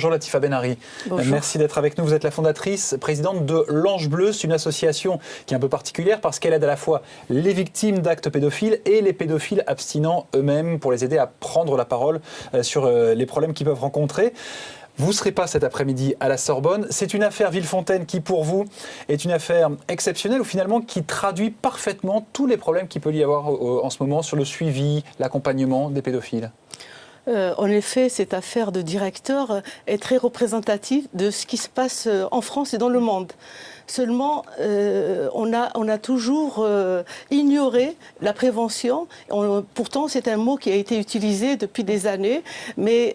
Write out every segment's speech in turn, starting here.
Bonjour Latifa Benari. Bonjour. Merci d'être avec nous. Vous êtes la fondatrice, présidente de l'Ange Bleu. C'est une association qui est un peu particulière parce qu'elle aide à la fois les victimes d'actes pédophiles et les pédophiles abstinents eux-mêmes pour les aider à prendre la parole sur les problèmes qu'ils peuvent rencontrer. Vous ne serez pas cet après-midi à la Sorbonne. C'est une affaire Villefontaine qui, pour vous, est une affaire exceptionnelle ou finalement qui traduit parfaitement tous les problèmes qu'il peut y avoir en ce moment sur le suivi, l'accompagnement des pédophiles. En effet, cette affaire de directeur est très représentative de ce qui se passe en France et dans le monde. Seulement, on a toujours ignoré la prévention. Pourtant, c'est un mot qui a été utilisé depuis des années, mais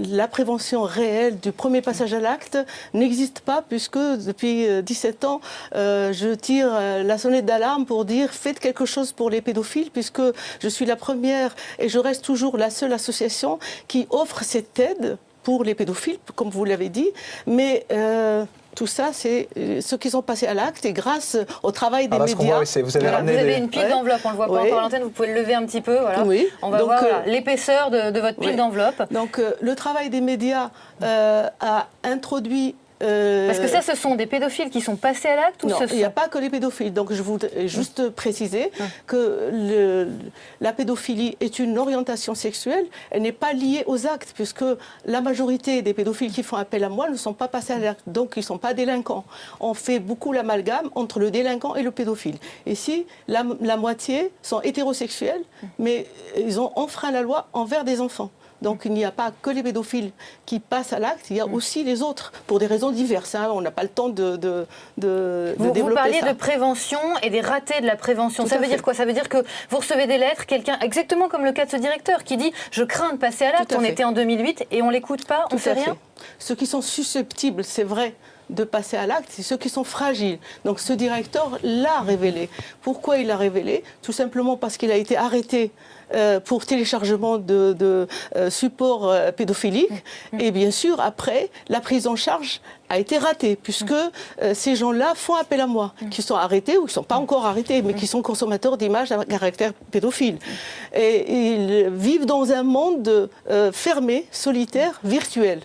la prévention réelle du premier passage à l'acte n'existe pas, puisque depuis 17 ans, je tire la sonnette d'alarme pour dire faites quelque chose pour les pédophiles, puisque je suis la première et je reste toujours la seule association qui offre cette aide pour les pédophiles, comme vous l'avez dit, mais tout ça, c'est ceux qui sont passés à l'acte et grâce au travail des médias. Vous avez une pile d'enveloppe, on ne le voit pas encore à l'antenne, vous pouvez le lever un petit peu. Voilà. Oui. On va voir l'épaisseur de votre pile d'enveloppe. Donc le travail des médias a introduit... Parce que ça, ce sont des pédophiles qui sont passés à l'acte ou non, il n'y a pas que les pédophiles. Donc je voudrais juste préciser que la pédophilie est une orientation sexuelle. Elle n'est pas liée aux actes, puisque la majorité des pédophiles qui font appel à moi ne sont pas passés à l'acte. Donc ils ne sont pas délinquants. On fait beaucoup l'amalgame entre le délinquant et le pédophile. Ici, la moitié sont hétérosexuels, mais ils ont enfreint la loi envers des enfants. Donc il n'y a pas que les pédophiles qui passent à l'acte, il y a aussi les autres, pour des raisons diverses. Hein. On n'a pas le temps de développer ça. Vous parliez de prévention et des ratés de la prévention. Ça veut dire quoi? Ça veut dire que vous recevez des lettres, quelqu'un, exactement comme le cas de ce directeur, qui dit « je crains de passer à l'acte ». On était en 2008 et on ne l'écoute pas, on ne fait rien. Ceux qui sont susceptibles, c'est vrai, de passer à l'acte, c'est ceux qui sont fragiles. Donc ce directeur l'a révélé. Pourquoi il l'a révélé? Tout simplement parce qu'il a été arrêté pour téléchargement de supports pédophiliques. Et bien sûr, après, la prise en charge a été ratée, puisque ces gens-là font appel à moi, qui sont arrêtés ou qui ne sont pas encore arrêtés, mais qui sont consommateurs d'images à caractère pédophile. Et ils vivent dans un monde fermé, solitaire, virtuel.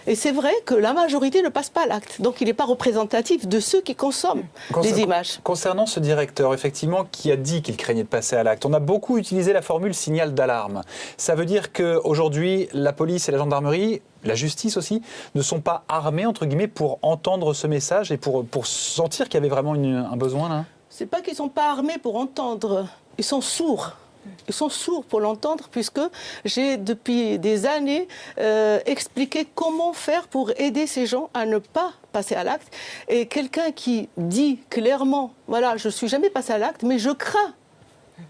Et c'est vrai que la majorité ne passe pas à l'acte. Donc il n'est pas représentatif de ceux qui consomment des images. Concernant ce directeur, effectivement, qui a dit qu'il craignait de passer à l'acte, on a beaucoup utilisé la formule signal d'alarme. Ça veut dire qu'aujourd'hui, la police et la gendarmerie, la justice aussi, ne sont pas armés, entre guillemets, pour entendre ce message et pour sentir qu'il y avait vraiment un besoin là? C'est pas qu'ils ne sont pas armés pour entendre, ils sont sourds. Ils sont sourds pour l'entendre, puisque j'ai depuis des années expliqué comment faire pour aider ces gens à ne pas passer à l'acte. Et quelqu'un qui dit clairement, voilà, je ne suis jamais passé à l'acte, mais je crains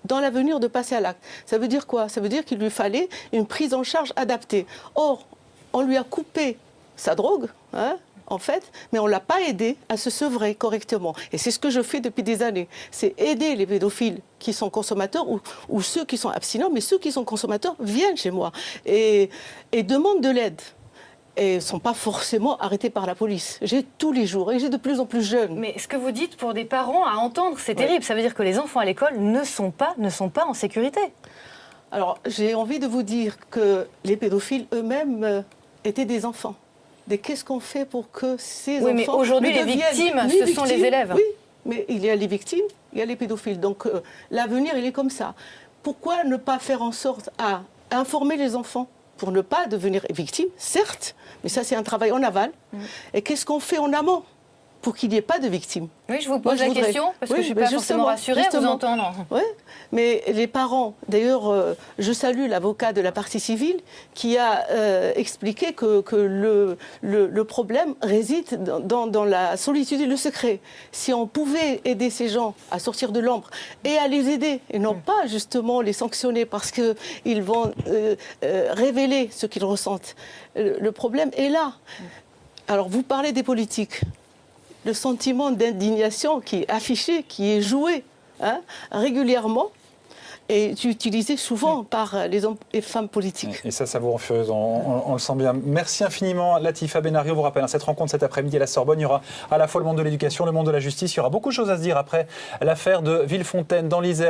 dans l'avenir de passer à l'acte. Ça veut dire quoi? Ça veut dire qu'il lui fallait une prise en charge adaptée. Or, on lui a coupé sa drogue, hein, en fait, mais on ne l'a pas aidé à se sevrer correctement. Et c'est ce que je fais depuis des années. C'est aider les pédophiles qui sont consommateurs ou ceux qui sont abstinents, mais ceux qui sont consommateurs viennent chez moi et demandent de l'aide. Et ne sont pas forcément arrêtés par la police. J'ai tous les jours et j'ai de plus en plus jeunes. Mais ce que vous dites pour des parents à entendre, c'est terrible. Ça veut dire que les enfants à l'école ne sont pas en sécurité. Alors, j'ai envie de vous dire que les pédophiles eux-mêmes étaient des enfants. Qu'est-ce qu'on fait pour que ces enfants... mais aujourd'hui, les victimes, ce sont les élèves. Oui, mais il y a les victimes, il y a les pédophiles. Donc, l'avenir, il est comme ça. Pourquoi ne pas faire en sorte à informer les enfants pour ne pas devenir victimes, certes, mais ça, c'est un travail en aval. Et qu'est-ce qu'on fait en amont pour qu'il n'y ait pas de victimes? Oui, je vous pose la question, parce que je ne suis pas forcément rassurée à vous entendre. Oui, mais les parents, d'ailleurs, je salue l'avocat de la partie civile qui a expliqué que le problème réside dans la solitude et le secret. Si on pouvait aider ces gens à sortir de l'ombre et à les aider, et non pas justement les sanctionner parce qu'ils vont révéler ce qu'ils ressentent, le problème est là. Alors, vous parlez des politiques. Le sentiment d'indignation qui est affiché, qui est joué régulièrement, est utilisé souvent par les hommes et femmes politiques. Et ça vous rend furieuse, on le sent bien. Merci infiniment Latifa Benari. On vous rappelle, cette rencontre cet après-midi à la Sorbonne, il y aura à la fois le monde de l'éducation, le monde de la justice. Il y aura beaucoup de choses à se dire après l'affaire de Villefontaine dans l'Isère.